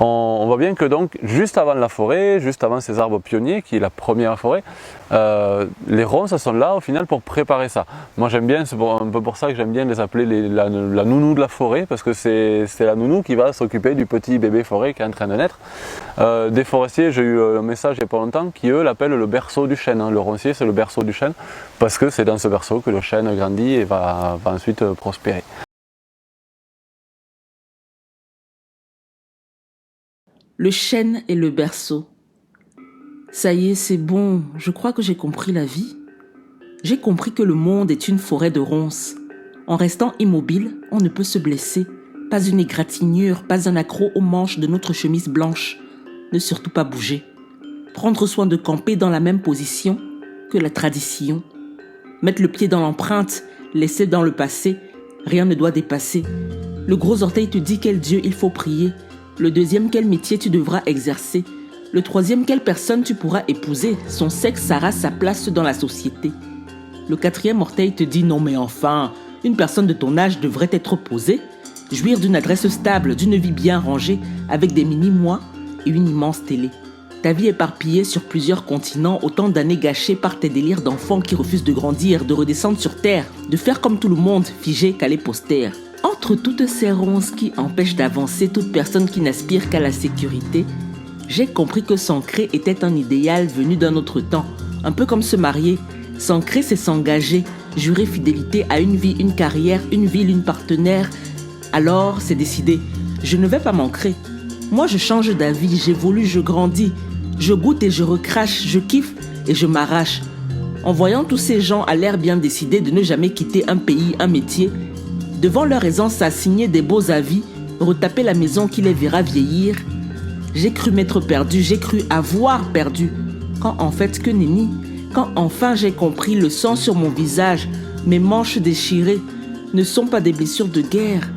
on voit bien que donc juste avant la forêt, juste avant ces arbres pionniers qui est la première forêt, les ronces sont là au final pour préparer ça. Moi j'aime bien, c'est un peu pour ça que j'aime bien les appeler la nounou de la forêt, parce que c'est la nounou qui va s'occuper du petit bébé forêt qui est en train de naître. Des forestiers, j'ai eu un message il n'y a pas longtemps qui eux l'appellent le berceau du chêne. Le roncier c'est le berceau du chêne parce que c'est dans ce berceau que le chêne grandit et va ensuite prospérer. Le chêne et le berceau. Ça y est, c'est bon, je crois que j'ai compris la vie. J'ai compris que le monde est une forêt de ronces. En restant immobile, on ne peut se blesser. Pas une égratignure, pas un accroc aux manches de notre chemise blanche. Ne surtout pas bouger. Prendre soin de camper dans la même position que la tradition. Mettre le pied dans l'empreinte, laisser dans le passé, rien ne doit dépasser. Le gros orteil te dit quel Dieu il faut prier. Le deuxième, quel métier tu devras exercer. Le troisième, quelle personne tu pourras épouser. Son sexe, sa race, sa place dans la société. Le quatrième orteil te dit non mais enfin, une personne de ton âge devrait être posée, jouir d'une adresse stable, d'une vie bien rangée, avec des mini-mois et une immense télé. Ta vie éparpillée sur plusieurs continents, autant d'années gâchées par tes délires d'enfants qui refusent de grandir, de redescendre sur terre, de faire comme tout le monde, figé qu'à les posters. Entre toutes ces ronces qui empêchent d'avancer toute personne qui n'aspire qu'à la sécurité, j'ai compris que s'ancrer était un idéal venu d'un autre temps, un peu comme se marier. S'ancrer, c'est s'engager, jurer fidélité à une vie, une carrière, une ville, une partenaire. Alors, c'est décidé, je ne vais pas m'ancrer. Moi, je change d'avis, j'évolue, je grandis. Je goûte et je recrache, je kiffe et je m'arrache. En voyant tous ces gens à l'air bien décidés de ne jamais quitter un pays, un métier, devant leur aisance à signer des beaux avis, retaper la maison qui les verra vieillir, j'ai cru m'être perdu, j'ai cru avoir perdu. Quand en fait que nenni, quand enfin j'ai compris le sang sur mon visage, mes manches déchirées, ne sont pas des blessures de guerre,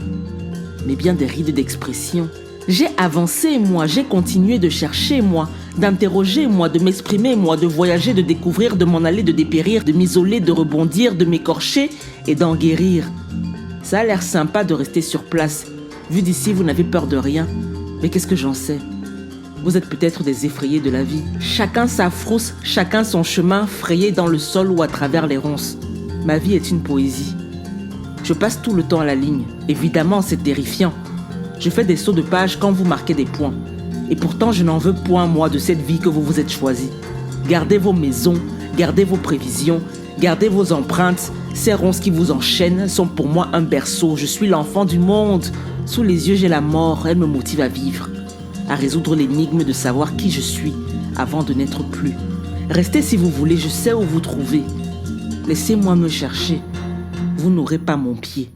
mais bien des rides d'expression. J'ai avancé, moi, j'ai continué de chercher, moi, d'interroger, moi, de m'exprimer, moi, de voyager, de découvrir, de m'en aller, de dépérir, de m'isoler, de rebondir, de m'écorcher et d'en guérir. Ça a l'air sympa de rester sur place. Vu d'ici, vous n'avez peur de rien. Mais qu'est-ce que j'en sais ? Vous êtes peut-être des effrayés de la vie. Chacun sa frousse, chacun son chemin, frayé dans le sol ou à travers les ronces. Ma vie est une poésie. Je passe tout le temps à la ligne. Évidemment, c'est terrifiant. Je fais des sauts de page quand vous marquez des points. Et pourtant, je n'en veux point, moi, de cette vie que vous vous êtes choisie. Gardez vos maisons, gardez vos prévisions, gardez vos empreintes. Ces ronces qui vous enchaînent sont pour moi un berceau. Je suis l'enfant du monde. Sous les yeux, j'ai la mort. Elle me motive à vivre, à résoudre l'énigme de savoir qui je suis avant de n'être plus. Restez si vous voulez, je sais où vous trouver. Laissez-moi me chercher. Vous n'aurez pas mon pied.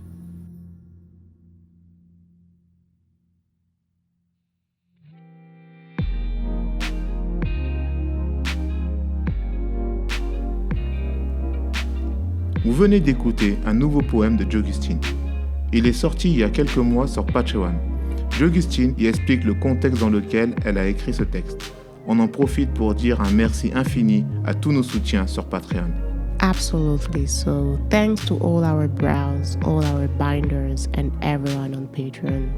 Vous venez d'écouter un nouveau poème de Jogustin. Il est sorti il y a quelques mois sur Patreon. Jogustin y explique le contexte dans lequel elle a écrit ce texte. On en profite pour dire un merci infini à tous nos soutiens sur Patreon. Absolutely. So thanks to all our brows, all our binders, and everyone on Patreon.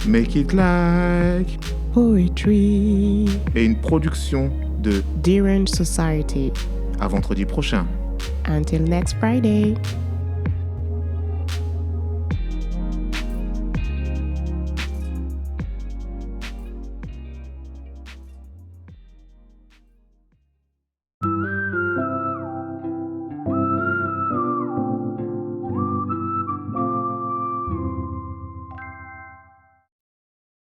Make it like Poetry. Et une production de Derange Society. À vendredi prochain. Until next Friday.